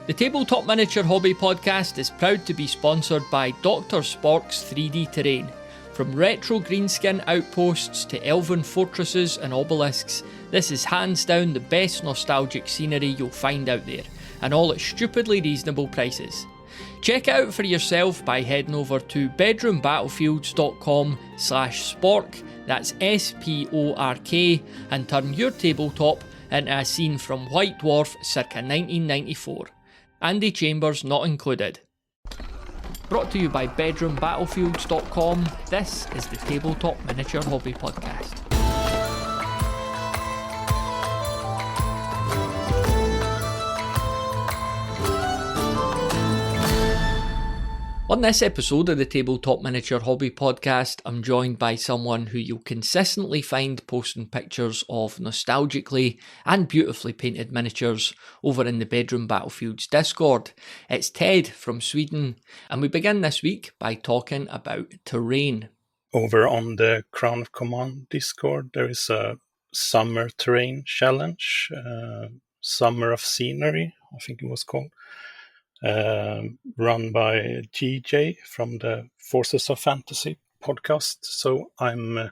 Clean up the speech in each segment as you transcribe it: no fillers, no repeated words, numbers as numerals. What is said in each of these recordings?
The Tabletop Miniature Hobby Podcast is proud to be sponsored by Dr. Spork's 3D Terrain. From retro greenskin outposts to elven fortresses and obelisks, this is hands down the best nostalgic scenery you'll find out there, and all at stupidly reasonable prices. Check it out for yourself by heading over to bedroombattlefields.com/spork, that's SPORK, and turn your tabletop into a scene from White Dwarf circa 1994. Andy Chambers not included. Brought to you by bedroombattlefields.com, this is the Tabletop Miniature Hobby Podcast. On this episode of the Tabletop Miniature Hobby Podcast, I'm joined by someone who you'll consistently find posting pictures of nostalgically and beautifully painted miniatures over in the Bedroom Battlefields Discord. It's Ted from Sweden, and we begin this week by talking about terrain. Over on the Crown of Command Discord, there is a summer terrain challenge, Summer of Scenery, I think it was called. Run by GJ from the Forces of Fantasy podcast. So I'm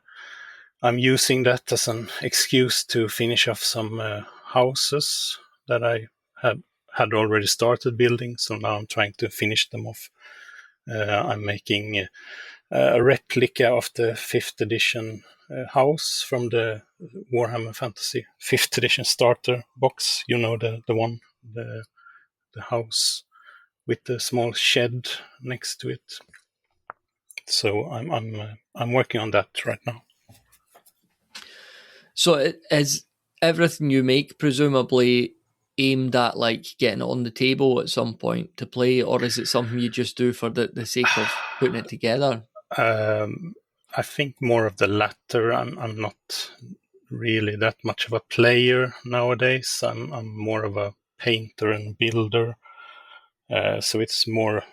using that as an excuse to finish off some houses that I had already started building. So now I'm trying to finish them off. I'm making a replica of the 5th edition house from the Warhammer Fantasy 5th edition starter box. You know, the one, the house with the small shed next to it. So I'm working on that right now. So is everything you make presumably aimed at like getting it on the table at some point to play, or is it something you just do for the sake of putting it together? I think more of the latter. I'm not really that much of a player nowadays. I'm more of a painter and builder. So it's more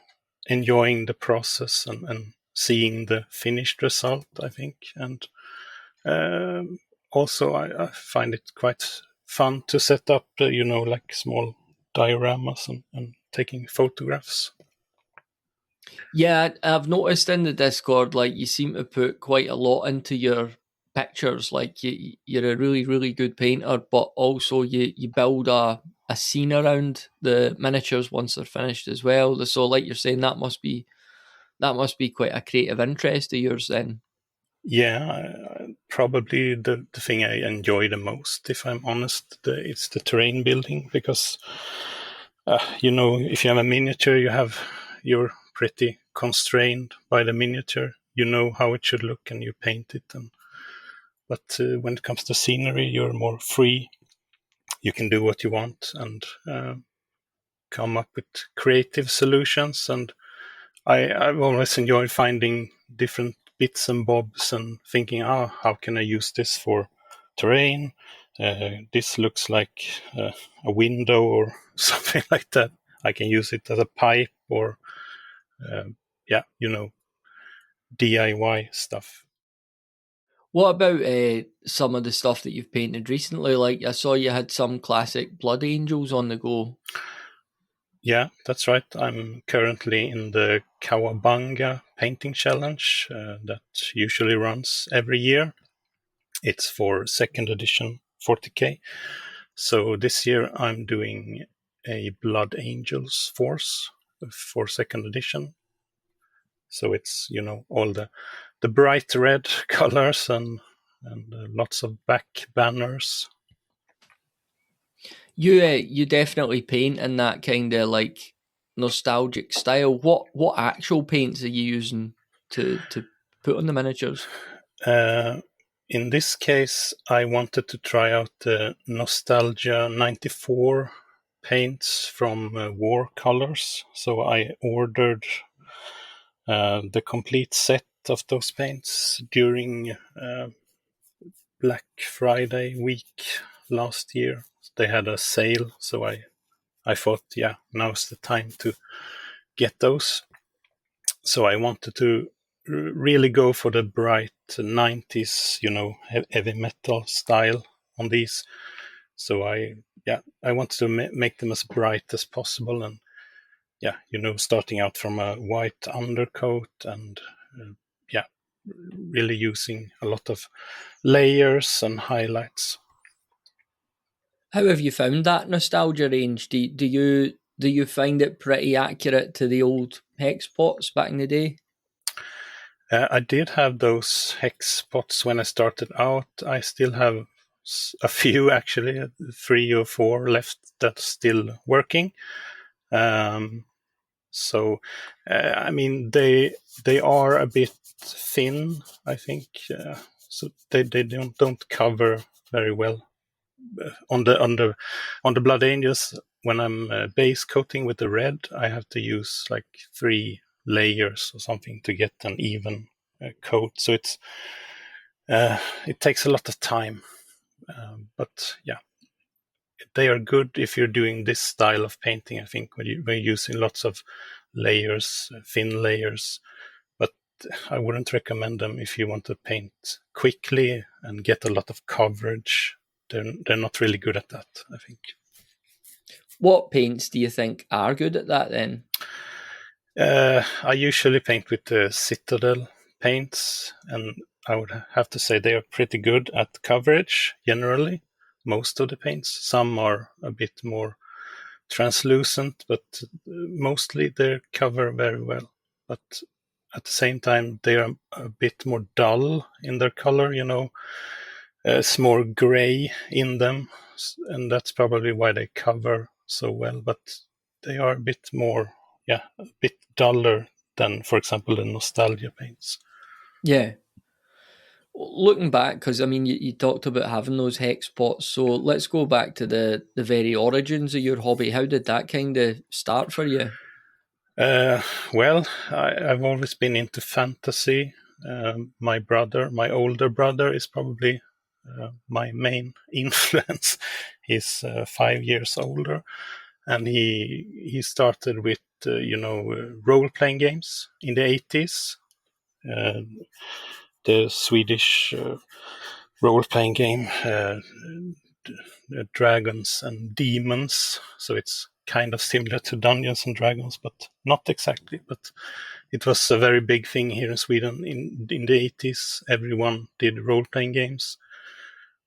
enjoying the process and seeing the finished result, I think. And also I find it quite fun to set up, like small dioramas and taking photographs. Yeah, I've noticed in the Discord, like, you seem to put quite a lot into your pictures. Like, you're a really, really good painter, but also you build a scene around the miniatures once they're finished as well. So, like you're saying, that must be quite a creative interest of yours then. Yeah, probably the thing I enjoy the most, if I'm honest, it's the terrain building, because if you have a miniature, you're pretty constrained by the miniature. You know how it should look and you paint it. But when it comes to scenery, you're more free. You can do what you want and come up with creative solutions. And I've always enjoyed finding different bits and bobs and thinking, how can I use this for terrain? This looks like a window or something like that. I can use it as a pipe or, DIY stuff. What about some of the stuff that you've painted recently? Like, I saw you had some classic Blood Angels on the go. Yeah, that's right. I'm currently in the Kawabanga painting challenge that usually runs every year. It's for 2nd edition 40k. So this year I'm doing a Blood Angels force for 2nd edition. So it's, all the bright red colors and lots of back banners. You definitely paint in that kind of like nostalgic style. What actual paints are you using to put on the miniatures? In this case, I wanted to try out the Nostalgia 94 paints from War Colors. So I ordered the complete set of those paints during Black Friday week last year. They had a sale, so I thought, now's the time to get those. So I wanted to really go for the bright 90s, heavy metal style on these. So I I wanted to make them as bright as possible, and starting out from a white undercoat and really using a lot of layers and highlights. How have you found that nostalgia range? Do you find it pretty accurate to the old hex pots back in the day? I did have those hex pots when I started out. I still have a few, actually, 3 or 4 left that's still working. So, I mean, they are a bit thin, I think. So they don't cover very well. On the Blood Angels, when I'm base coating with the red, I have to use like 3 layers or something to get an even coat. So it takes a lot of time. But they are good if you're doing this style of painting, I think, when you're using lots of layers, thin layers. But I wouldn't recommend them if you want to paint quickly and get a lot of coverage. They're not really good at that, I think. What paints do you think are good at that then? I usually paint with the Citadel paints, and I would have to say they are pretty good at coverage generally. Most of the paints. Some are a bit more translucent, but mostly they cover very well. But at the same time, they are a bit more dull in their color, it's more gray in them, and that's probably why they cover so well. But they are a bit more, a bit duller than, for example, the nostalgia paints. Yeah. Looking back, because I mean, you talked about having those hex pots, so let's go back to the very origins of your hobby. How did that kind of start for you? Well, I've always been into fantasy. My older brother, is probably my main influence. He's 5 years older, and he started with role playing games in the 80s. The Swedish role playing game, Dragons and Demons. So it's kind of similar to Dungeons and Dragons, but not exactly. But it was a very big thing here in Sweden in the 80s. Everyone did role playing games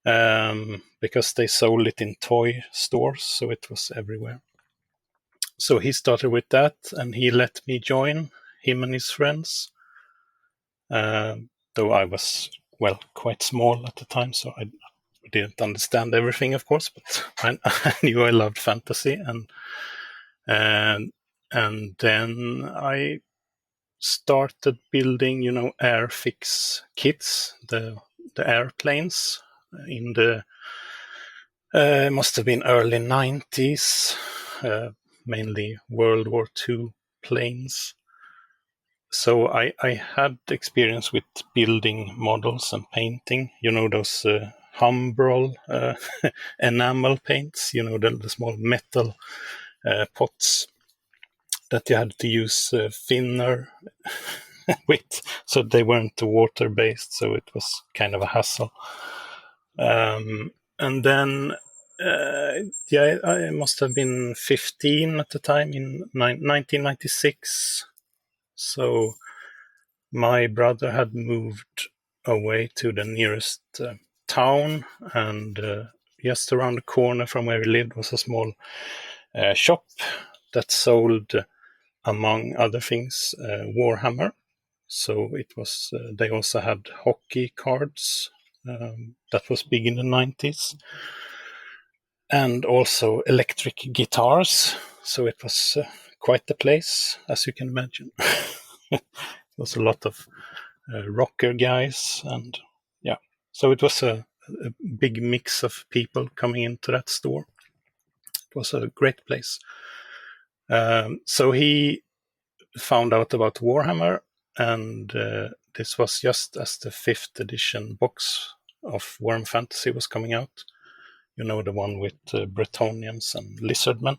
because they sold it in toy stores, so it was everywhere. So he started with that, and he let me join him and his friends. Though I was, quite small at the time, so I didn't understand everything, of course, but I knew I loved fantasy, and then I started building, Airfix kits, the airplanes in the must have been early 90s, mainly World War II planes. So I had experience with building models and painting, those Humbrol enamel paints, the small metal pots that you had to use thinner with, so they weren't water-based, so it was kind of a hassle. And then, I must have been 15 at the time, in 1996. So my brother had moved away to the nearest town, and just around the corner from where we lived was a small shop that sold, among other things, Warhammer. So it was. They also had hockey cards. That was big in the 90s, and also electric guitars. So it was quite the place, as you can imagine. It was a lot of rocker guys, and so it was a big mix of people coming into that store. It was a great place. So he found out about Warhammer, and this was just as the 5th edition box of Warhammer Fantasy was coming out. The one with Bretonnians and Lizardmen.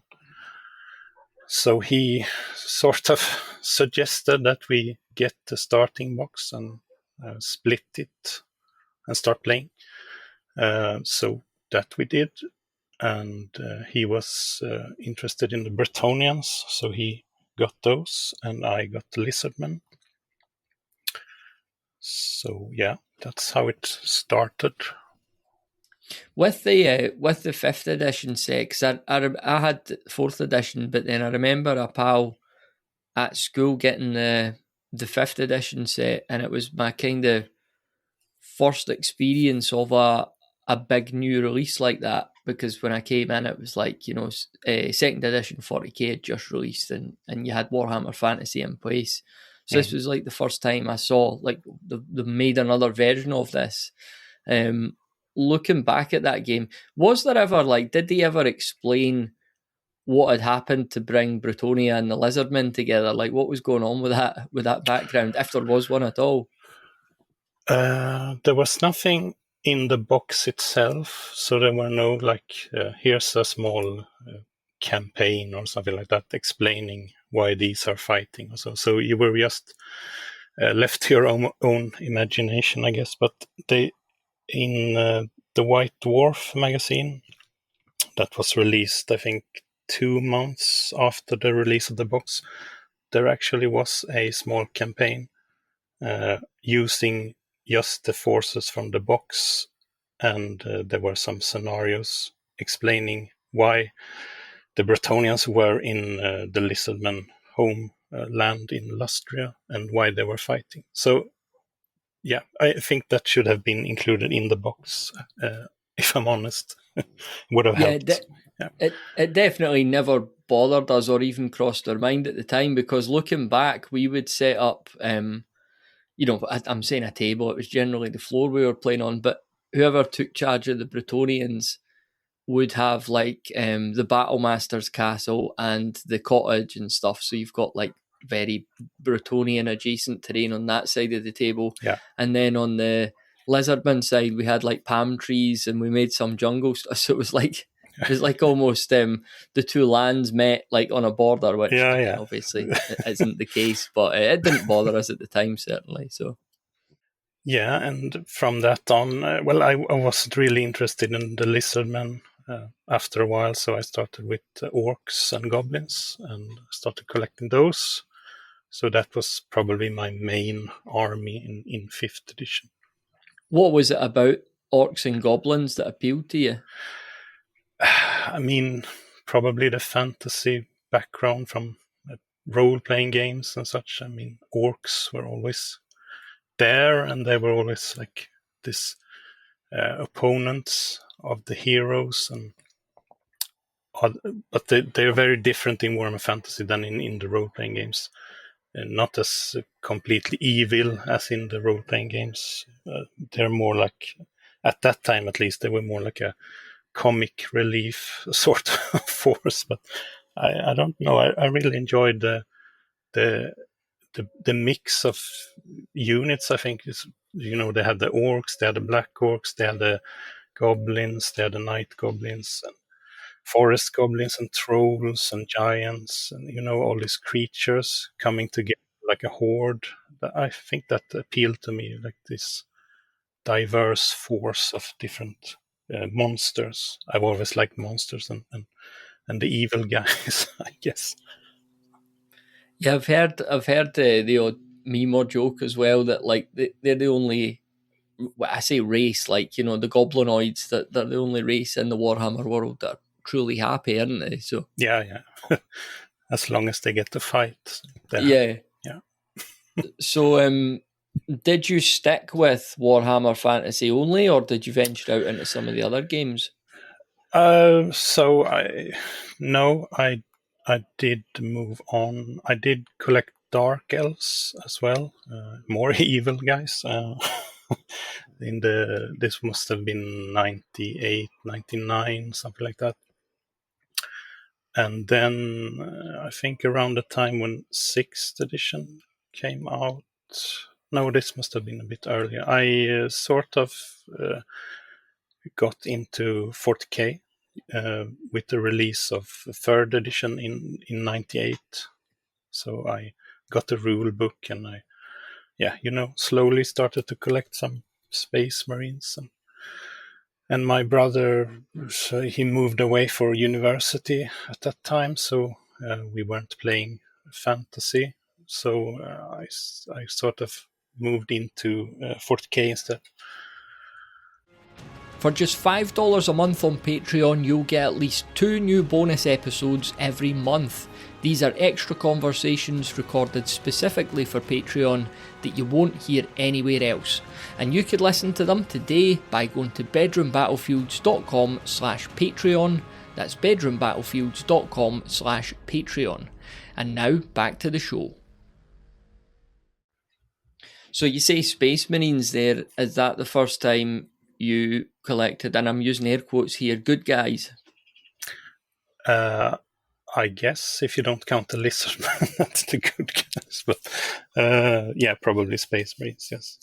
So he sort of suggested that we get the starting box and split it and start playing. So that we did. and he was interested in the Bretonnians, so he got those, and I got the Lizardmen. So yeah, that's how it started. With the 5th edition set, because I had 4th edition, but then I remember a pal at school getting the 5th edition set, and it was my kind of first experience of a big new release like that, because when I came in it was like, 2nd edition 40k had just released, and you had Warhammer Fantasy in place. So this was like the first time I saw like the made another version of this. Looking back at that game, was there ever did they ever explain what had happened to bring Bretonnia and the Lizardmen together? Like, what was going on with that background, if there was one at all? There was nothing in the box itself, so there were no here's a small campaign or something like that explaining why these are fighting or so you were just left to your own imagination, I guess. But they in the White Dwarf magazine that was released, I think 2 months after the release of the box, there actually was a small campaign using just the forces from the box, and there were some scenarios explaining why the Bretonnians were in the Lizardmen home land in Lustria and why they were fighting. So yeah, I think that should have been included in the box, if I'm honest. Would have helped. It definitely never bothered us or even crossed our mind at the time, because looking back, we would set up, I'm saying a table, it was generally the floor we were playing on, but whoever took charge of the Bretonnians would have the Battlemaster's castle and the cottage and stuff. So you've got very Bretonnian adjacent terrain on that side of the table. Yeah. And then on the Lizardman side, we had palm trees and we made some jungle stuff. So it was almost the two lands met on a border, which obviously isn't the case, but it didn't bother us at the time, certainly. So. Yeah, and from that on, I wasn't really interested in the Lizardmen after a while, so I started with orcs and goblins and started collecting those. So that was probably my main army in 5th edition. What was it about orcs and goblins that appealed to you? I mean, probably the fantasy background from role-playing games and such. I mean, orcs were always there, and they were always this opponents of the heroes, but they're very different in Warhammer Fantasy than in the role-playing games. Not as completely evil as in the role-playing games. They're more at that time at least, they were more like a comic relief sort of force. But I don't know. I really enjoyed the mix of units. I think they had the orcs, they had the black orcs, they had the goblins, they had the night goblins, and forest goblins, and trolls, and giants, and all these creatures coming together like a horde. I think that appealed to me, this diverse force of different monsters. I've always liked monsters and the evil guys, I guess. Yeah, I've heard the odd meme or joke as well that they're the only, I say race, the goblinoids, that they're the only race in the Warhammer world that are truly happy, aren't they? So yeah. As long as they get to fight. Yeah. So did you stick with Warhammer Fantasy only, or did you venture out into some of the other games? So I did move on. I did collect Dark Elves as well, more evil guys. This must have been 98, 99, something like that. And then I think around the time when 6th edition came out, no, this must have been a bit earlier, I sort of got into 40k with the release of 3rd edition in 98. So I got the rule book, and I slowly started to collect some Space Marines, And my brother, so he moved away for university at that time, so we weren't playing fantasy. So I sort of moved into 40k instead. For just $5 a month on Patreon, you'll get at least 2 new bonus episodes every month. These are extra conversations recorded specifically for Patreon that you won't hear anywhere else. And you could listen to them today by going to bedroombattlefields.com/Patreon. That's bedroombattlefields.com/Patreon. And now back to the show. So you say Space Marines there, is that the first time you collected, and I'm using air quotes here, good guys? I guess if you don't count the Lizardmen, that's the good guys. But yeah, probably Space Marines, yes.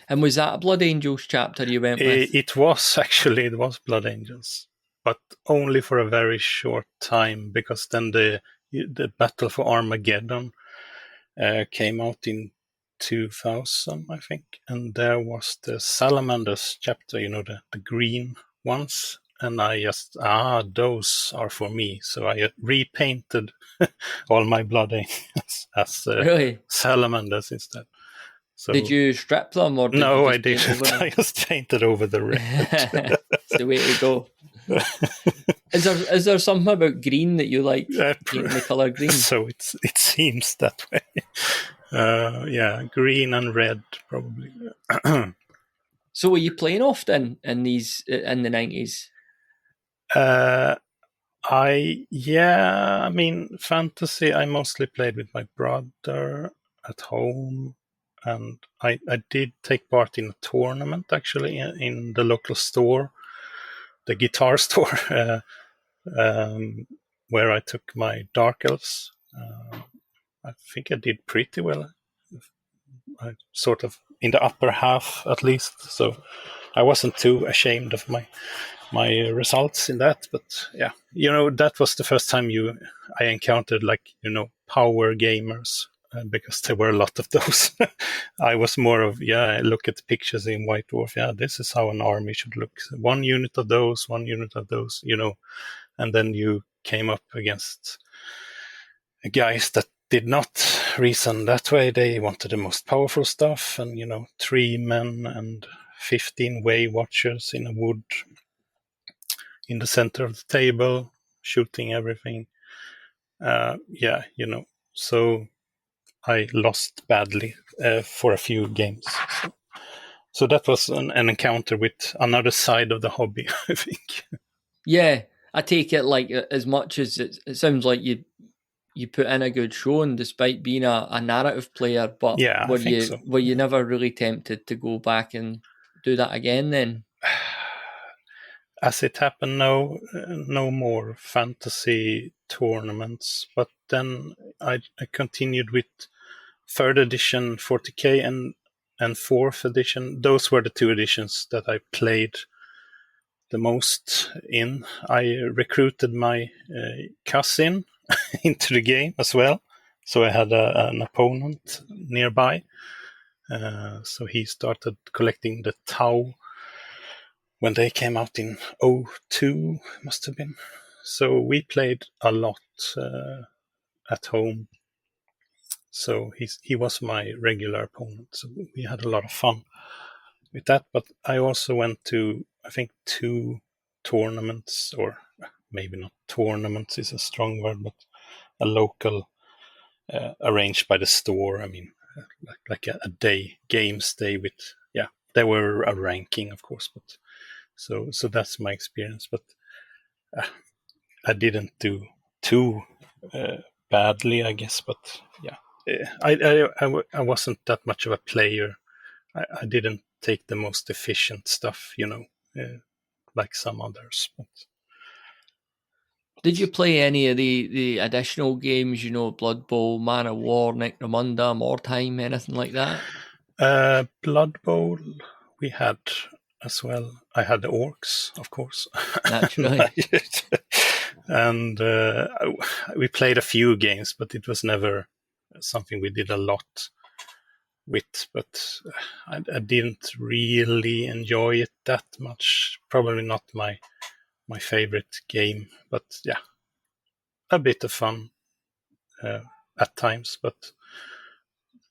And was that a Blood Angels chapter you went with? It was Blood Angels, but only for a very short time, because then the Battle for Armageddon came out in 2000, I think, and there was the Salamanders chapter, the green ones, and I just, those are for me, so I repainted all my Blood Angels as Really? Salamanders instead. So, did you strip them, or no, I didn't. I just painted over the red. It's the way to go. Is there something about green that you like, painting the colour green? So it seems that way. Yeah, green and red probably. So were you playing often in the 90s? I mean, fantasy I mostly played with my brother at home, and I did take part in a tournament actually in the local store, the guitar store, where I took my Dark Elves. I think I did pretty well. I sort of in the upper half at least, so I wasn't too ashamed of my results in that. But yeah, that was the first time I encountered power gamers, because there were a lot of those. I was more of, look at pictures in White Dwarf. Yeah, this is how an army should look. One unit of those, and then you came up against guys that did not reason that way. They wanted the most powerful stuff, and 3 men and 15 Way Watchers in a wood in the center of the table, shooting everything. So I lost badly for a few games. So that was an encounter with another side of the hobby, I think. Yeah, I take it as much as it sounds like you put in a good showing despite being a narrative player, but yeah, were you never really tempted to go back and do that again then? As it happened, no more fantasy tournaments, but then I continued with 3rd edition 40k and 4th edition. Those were the 2 editions that I played the most in. I recruited my cousin into the game as well, so I had an opponent nearby. So he started collecting the Tau when they came out in 2002, must have been. So we played a lot at home. So he was my regular opponent. So we had a lot of fun with that. But I also went to, I think, 2 tournaments, or maybe not tournaments is a strong word, but a local arranged by the store. I mean, like a day, games day with, there were a ranking, of course, but so that's my experience. But I didn't do too badly, I guess. But yeah, I wasn't that much of a player. I didn't take the most efficient stuff, like some others. But did you play any of the additional games, Blood Bowl, Man of War, Necromunda, Wartime, anything like that? Blood Bowl we had as well. I had the orcs, of course. Naturally. And we played a few games, but it was never something we did a lot. with, but I didn't really enjoy it that much. Probably not my favorite game, but yeah, a bit of fun at times. But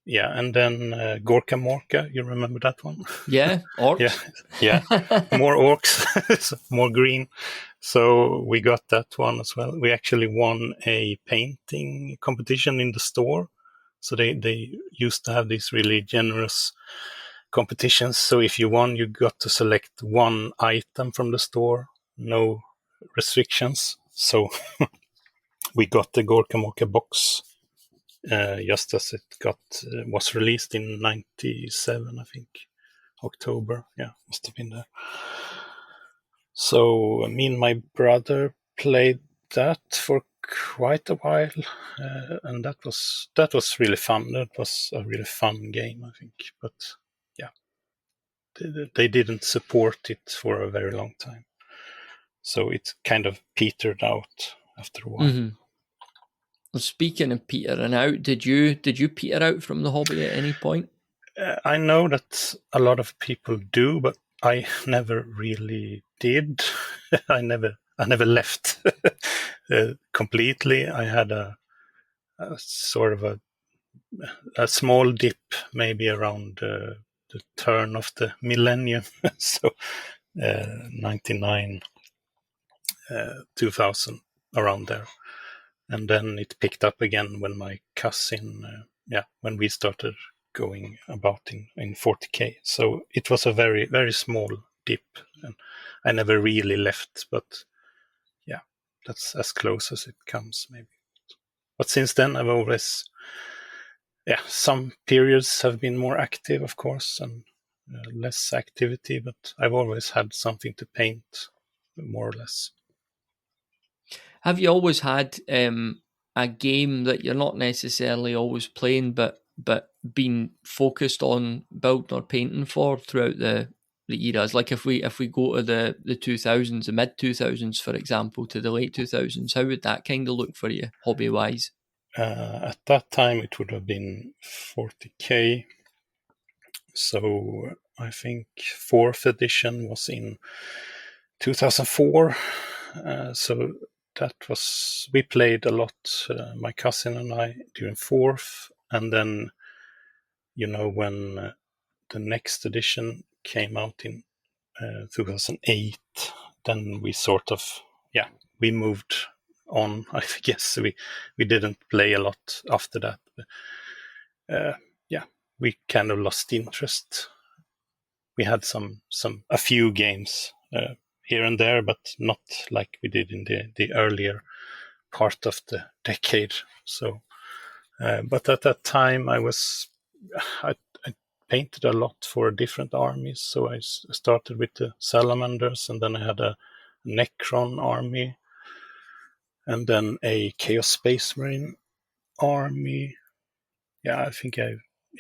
yeah, and then Gorka Morka, you remember that one? Yeah, orcs. yeah, more orcs, more green. So we got that one as well. We actually won a painting competition in the store. So they used to have these really generous competitions. So if you won, you got to select one item from the store, no restrictions. So we got the Gorka Morka box just as it was released in '97, I think. October, yeah, must have been there. So me and my brother played that for quite a while, and that was really fun. That was a really fun game, I think. But yeah, they didn't support it for a very long time, so it kind of petered out after a while. Mm-hmm. Well, speaking of petering out, did you peter out from the hobby at any point? I know that a lot of people do, but I never really did. I never left completely. I had a sort of a small dip, maybe around the turn of the millennium, so 99, 2000, around there, and then it picked up again when my cousin, when we started going about in 40k. So it was a very, very small dip, and I never really left, but yeah, that's as close as it comes, maybe. But since then, I've always, some periods have been more active, of course, and less activity, but I've always had something to paint, more or less. Have you always had a game that you're not necessarily always playing, but been focused on building or painting for throughout the eras? Like if we go to the 2000s, the mid 2000s, for example, to the late 2000s, how would that kind of look for you, hobby wise? At that time, it would have been 40k. So I think 4th edition was in 2004. So that was, we played a lot, my cousin and I, during 4th. And then, when the next edition came out in 2008, then we sort of, we moved on. I guess we didn't play a lot after that. We kind of lost interest. We had a few games here and there, but not like we did in the earlier part of the decade. So, but at that time, I painted a lot for different armies. So I started with the Salamanders, and then I had a Necron army, and then a Chaos Space Marine army. Yeah, I think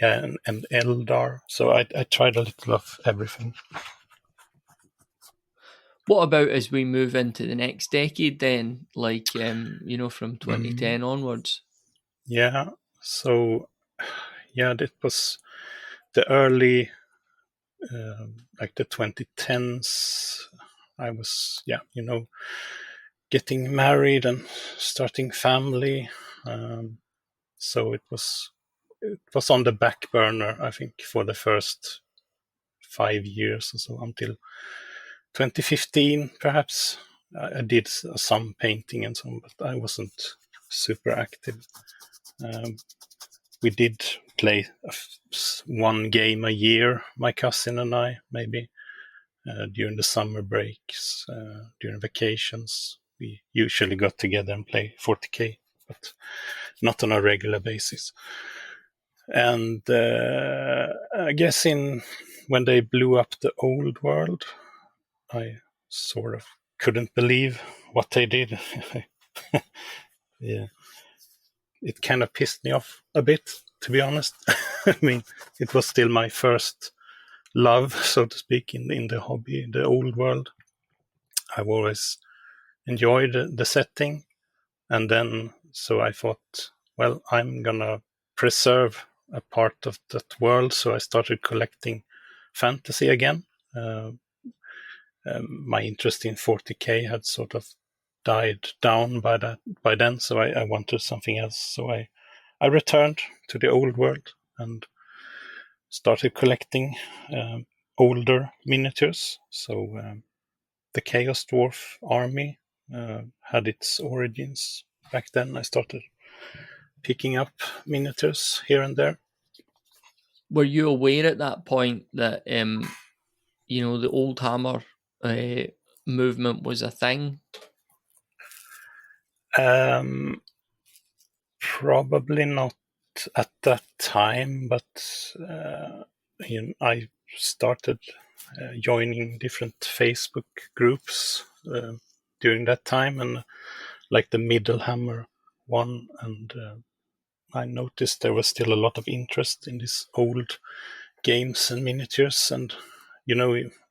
and Eldar. So I tried a little of everything. What about as we move into the next decade then, like, from 2010 onwards? Yeah, so, that was the early, like the 2010s. I was, getting married and starting family. So it was on the back burner, I think, for the first 5 years or so, until 2015, perhaps. I did some painting and so on, but I wasn't super active. We did play one game a year, my cousin and I, maybe, during the summer breaks, during vacations. We usually got together and play 40k, but not on a regular basis. And I guess when they blew up the old world, I sort of couldn't believe what they did. Yeah, it kind of pissed me off a bit, to be honest. I mean, it was still my first love, so to speak, in the hobby, the old world. I've always enjoyed the setting, and then so I thought, well, I'm gonna preserve a part of that world, so I started collecting fantasy again. My interest in 40K had sort of died down by then, so I wanted something else. So I returned to the old world and started collecting older miniatures. So the Chaos Dwarf army had its origins back then. I started picking up miniatures here and there. Were you aware at that point that the Old Hammer movement was a thing? Probably not at that time, but I started joining different Facebook groups during that time, and like the Middle Hammer one, and I noticed there was still a lot of interest in these old games and miniatures, and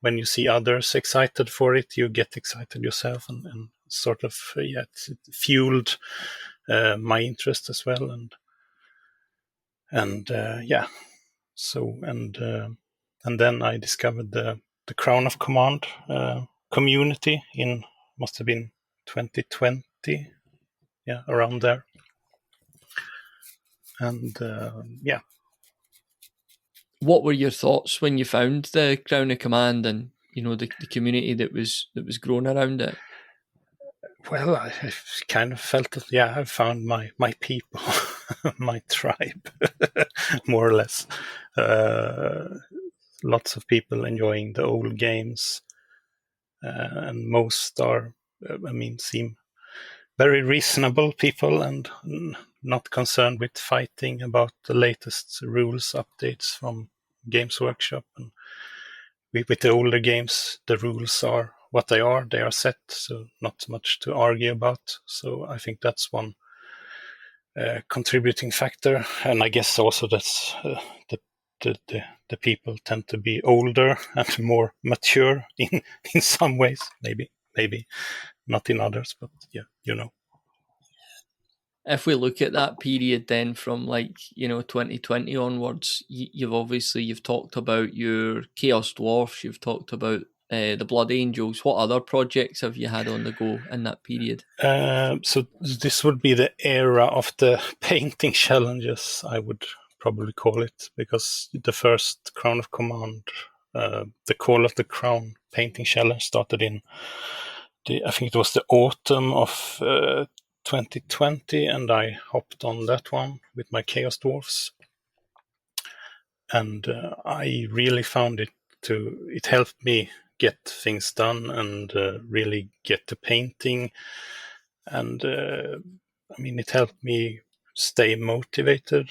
when you see others excited for it, you get excited yourself, and sort of it fueled my interest as well, and then I discovered the Crown of Command community in, must have been 2020, around there, and What were your thoughts when you found the Crown of Command and the community that was grown around it? Well, I kind of felt that, I found my people, my tribe, more or less. Lots of people enjoying the old games, and most seem very reasonable people and not concerned with fighting about the latest rules updates from Games Workshop. And with the older games, the rules are what they are set, so not much to argue about. So I think that's one contributing factor, and I guess also that's the people tend to be older and more mature in some ways, maybe not in others, but If we look at that period then from 2020 onwards, you've talked about your Chaos Dwarfs, you've talked about the Blood Angels. What other projects have you had on the go in that period? So this would be the era of the painting challenges, I would probably call it, because the first Crown of Command, the Call of the Crown painting challenge, started in I think it was the autumn of 2020, and I hopped on that one with my Chaos Dwarfs, and I really found it helped me get things done and really get to painting, and it helped me stay motivated,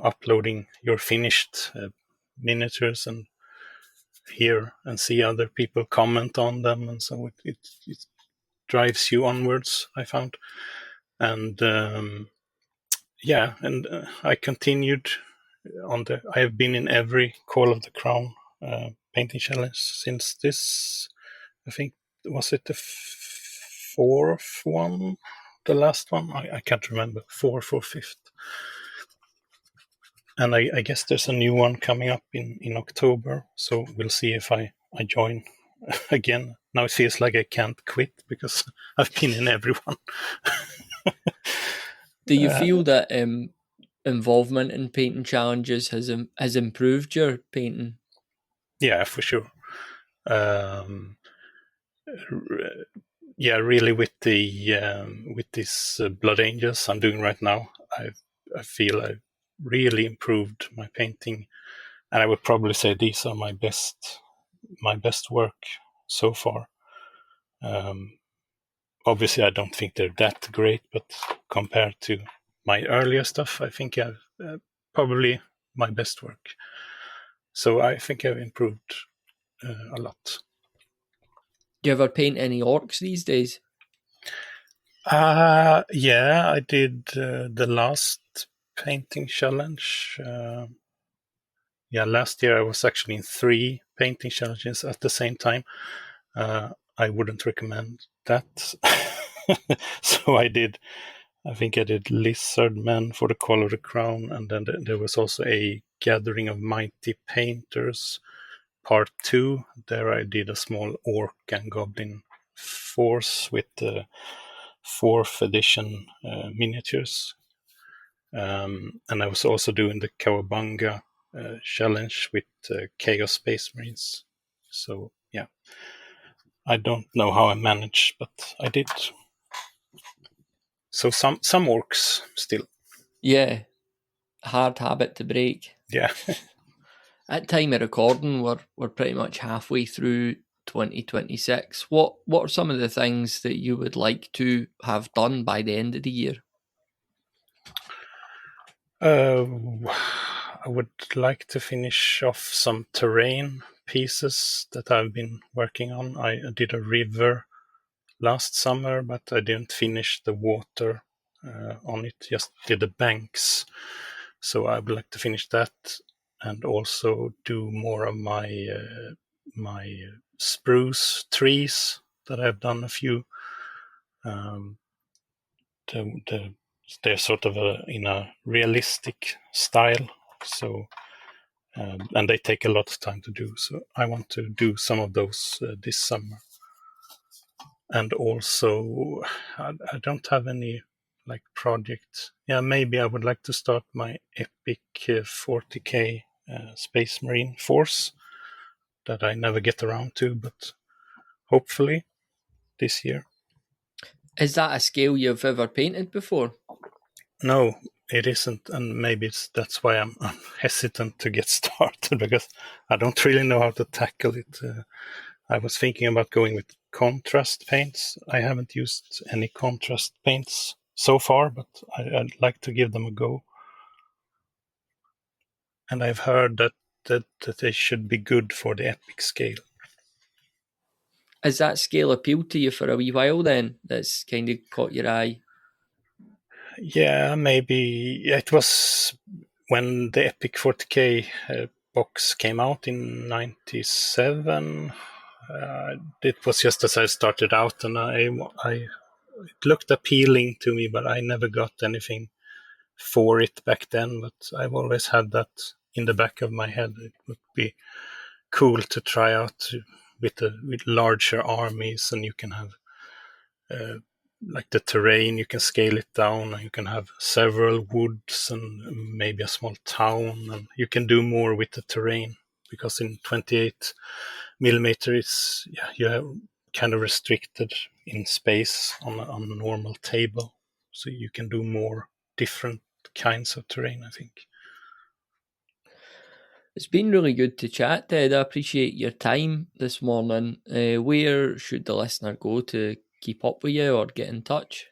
uploading your finished miniatures and hear and see other people comment on them, and so it drives you onwards, I found. And I continued I have been in every Call of the Crown painting challenge since this, I think, was it the fourth one, the last one? I can't remember, fourth or fifth. And I guess there's a new one coming up in October, so we'll see if I join again. Now it feels like I can't quit because I've been in everyone. Do you feel that involvement in painting challenges has improved your painting? Yeah, for sure. Really, with these Blood Angels I'm doing right now, I feel I've really improved my painting, and I would probably say these are my best work so far. Obviously, I don't think they're that great, but compared to my earlier stuff, I think I've probably my best work. So I think I've improved a lot. Do you ever paint any orcs these days? Yeah, I did the last painting challenge. Last year I was actually in 3 painting challenges at the same time. I wouldn't recommend that. So I did I think I did Lizard Men for the Call of the Crown, and then there was also a Gathering of Mighty Painters Part 2. There I did a small orc and goblin force with the 4th edition miniatures. And I was also doing the Cowabunga challenge with Chaos Space Marines. So, yeah. I don't know how I managed, but I did. So some orcs still. Yeah. Hard habit to break. Yeah. At time of recording, we're pretty much halfway through 2026. What are some of the things that you would like to have done by the end of the year? I would like to finish off some terrain pieces that I've been working on. I did a river last summer, but I didn't finish the water on it, just did the banks. So I would like to finish that and also do more of my spruce trees that I've done a few. They're sort of in a realistic style, so and they take a lot of time to do. So I want to do some of those this summer. And also, I don't have any like projects. Yeah, maybe I would like to start my epic 40k Space Marine force that I never get around to, but hopefully this year. Is that a scale you've ever painted before? No, it isn't, and maybe that's why I'm hesitant to get started, because I don't really know how to tackle it. I was thinking about going with contrast paints. I haven't used any contrast paints so far, but I'd like to give them a go. And I've heard that they should be good for the epic scale. Has that scale appealed to you for a wee while then? That's kind of caught your eye? Yeah, maybe. It was when the Epic 40k box came out in 97. It was just as I started out, and it looked appealing to me, but I never got anything for it back then. But I've always had that in the back of my head. It would be cool to try out with larger armies, and you can have like the terrain, you can scale it down, and you can have several woods and maybe a small town, and you can do more with the terrain, because in 28 millimeter you're kind of restricted in space on a normal table, so you can do more different kinds of terrain, I think. It's been really good to chat, Ted. I appreciate your time this morning. Where should the listener go to keep up with you or get in touch?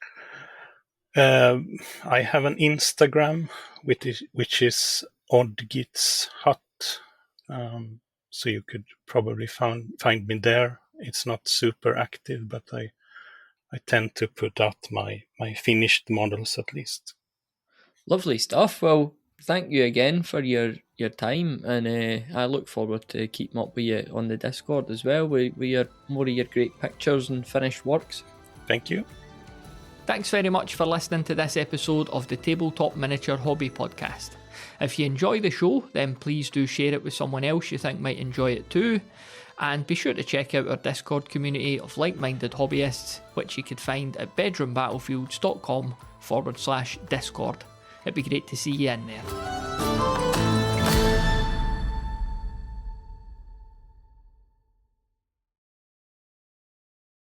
I have an Instagram, which is Oddgit's Hut. So you could probably find me there. It's not super active, but I tend to put out my finished models at least. Lovely stuff. Well, thank you again for your time, and I look forward to keeping up with you on the Discord as well with more of your great pictures and finished works. Thank you. Thanks very much for listening to this episode of the Tabletop Miniature Hobby Podcast. If you enjoy the show, then please do share it with someone else you think might enjoy it too. And be sure to check out our Discord community of like-minded hobbyists, which you could find at bedroombattlefields.com/Discord. It'd be great to see you in there.